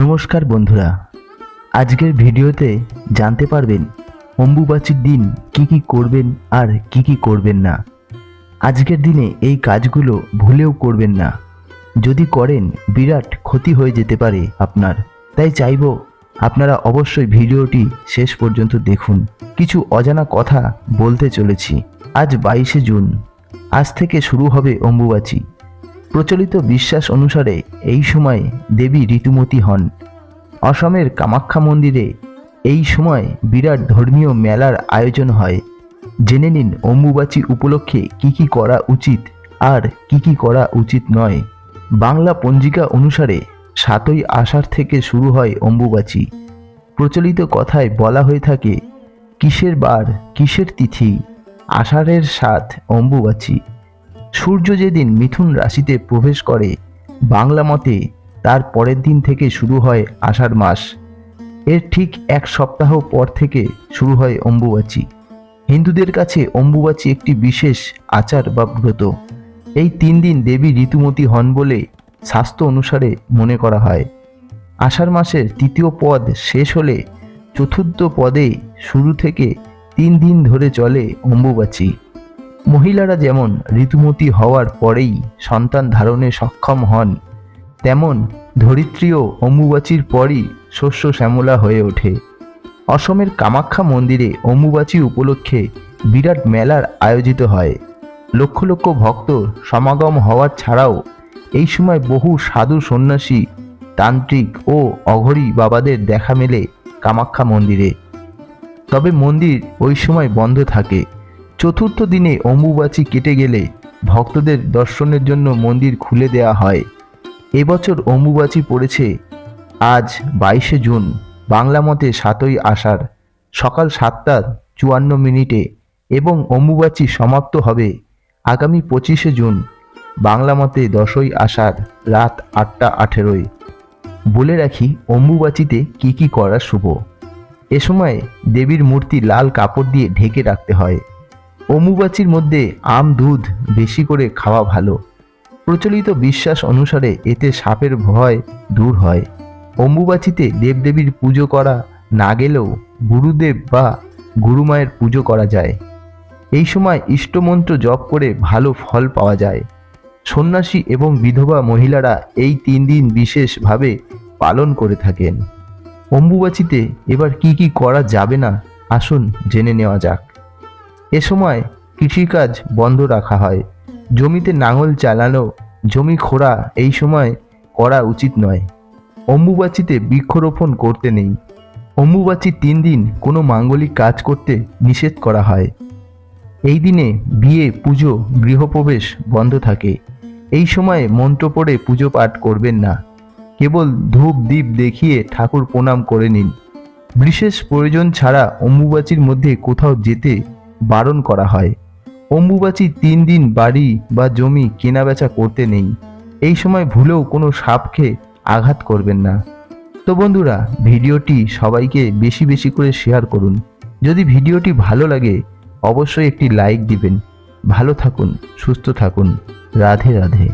নমস্কার বন্ধুরা, আজকের ভিডিওতে জানতে পারবেন অম্বুবাচীর দিন কি কি করবেন আর কি কি করবেন না। আজকের দিনে এই কাজগুলো ভুলেও করবেন না, যদি করেন বিরাট ক্ষতি হয়ে যেতে পারে আপনার। তাই চাইবো আপনারা অবশ্যই ভিডিওটি শেষ পর্যন্ত দেখুন। কিছু অজানা কথা বলতে চলেছি। আজ 22শে জুন, আজ থেকে শুরু হবে অম্বুবাচী। প্রচলিত বিশ্বাস অনুসারে এই সময় দেবী ঋতুমতী হন। অসমের কামাখ্যা মন্দিরে এই সময় বিরাট ধর্মীয় মেলার আয়োজন হয়। জেনে নিন অম্বুবাচী উপলক্ষে কি কি করা উচিত আর কি কি করা উচিত নয়। বাংলা পঞ্জিকা অনুসারে 7ই আষাঢ় থেকে শুরু হয় অম্বুবাচী। প্রচলিত কথায় বলা হয়ে থাকে, কিসের বার কিসের তিথি, আষাঢ়ের 7 অম্বুবাচী। সূর্য যেদিন মিথুন রাশিতে প্রবেশ করে, বাংলা মতে তার পরের দিন থেকে শুরু হয় আষাঢ় মাস। এর ঠিক এক সপ্তাহ পর থেকে শুরু হয় অম্বুবাচী। হিন্দুদের কাছে অম্বুবাচী একটি বিশেষ আচার বা ব্রত। এই 3 দিন দেবী ঋতুমতী হন বলে শাস্ত্র অনুসারে মনে করা হয়। আষাঢ় মাসের 3য় পদ শেষ হলে 4র্থ পদে শুরু থেকে 3 দিন ধরে চলে অম্বুবাচী। মহিলারা যেমন ঋতুমতী হওয়ার পরেই সন্তান ধারণে সক্ষম হন, তেমন ধরিত্রীও অম্বুবাচীর পরই শস্য শ্যামলা হয়ে ওঠে। অসমের কামাখ্যা মন্দিরে অম্বুবাচী উপলক্ষে বিরাট মেলার আয়োজিত হয়। লক্ষ লক্ষ ভক্ত সমাগম হওয়ার ছাড়াও এই সময় বহু সাধু সন্ন্যাসী, তান্ত্রিক ও অঘরী বাবাদের দেখা মেলে কামাখ্যা মন্দিরে। তবে মন্দির ওই সময় বন্ধ থাকে। 4র্থ দিনে অম্বুবাচী কেটে গেলে ভক্তদের দর্শনের জন্য মন্দির খুলে দেওয়া হয়। এবছর অম্বুবাচী পড়েছে আজ 22শে জুন, বাংলা মতে 7ই আষাঢ়, সকাল 7টা 54 এবং অম্বুবাচী সমাপ্ত হবে আগামী 25শে জুন, বাংলা মতে 10ই আষাঢ়, রাত 8টা 18। বলে রাখি অম্বুবাচীতে কি কি করা শুভ। এ সময় দেবীর মূর্তি লাল কাপড় দিয়ে ঢেকে রাখতে হয়। অম্বুবাচীর মধ্যে আম দুধ বেশি করে খাওয়া ভালো। প্রচলিত বিশ্বাস অনুসারে এতে সাপের ভয় দূর হয়। অম্বুবাচীতে দেবদেবীর পুজো করা না গেলেও গুরুদেব বা গুরুমায়ের পুজো করা যায়। এই সময় ইষ্টমন্ত্র জপ করে ভালো ফল পাওয়া যায়। সন্ন্যাসী এবং বিধবা মহিলারা এই 3 দিন বিশেষভাবে পালন করে থাকেন। অম্বুবাচীতে এবার কি কি করা যাবে না, আসুন জেনে নেওয়া যাক। এ সময় কৃষিকাজ বন্ধ রাখা হয়। জমিতে লাঙল চালানো, জমি খোঁড়া এই সময় করা উচিত নয়। অম্বুবাচীতে বৃক্ষরোপণ করতে নেই। অম্বুবাচীর 3 দিন কোনো মাঙ্গলিক কাজ করতে নিষেধ করা হয়। এই দিনে বিয়ে, পুজো, গৃহপ্রবেশ বন্ধ থাকে। এই সময়ে মন্ত্র পড়ে পুজো পাঠ করবেন না। কেবল ধূপ দ্বীপ দেখিয়ে ঠাকুর প্রণাম করে নিন। বিশেষ প্রয়োজন ছাড়া অম্বুবাচীর মধ্যে কোথাও যেতে বারণ করা হয়। অম্বুবাচীর 3 দিন বাড়ি বা জমি কেনাবেচা করতে নেই। এই সময় ভুলেও কোনো সাপকে আঘাত করবেন না। তো বন্ধুরা, ভিডিওটি সবাইকে বেশি বেশি করে শেয়ার করুন। যদি ভিডিওটি ভালো লাগে অবশ্যই একটি লাইক দিবেন। ভালো থাকুন, সুস্থ থাকুন। রাধে রাধে।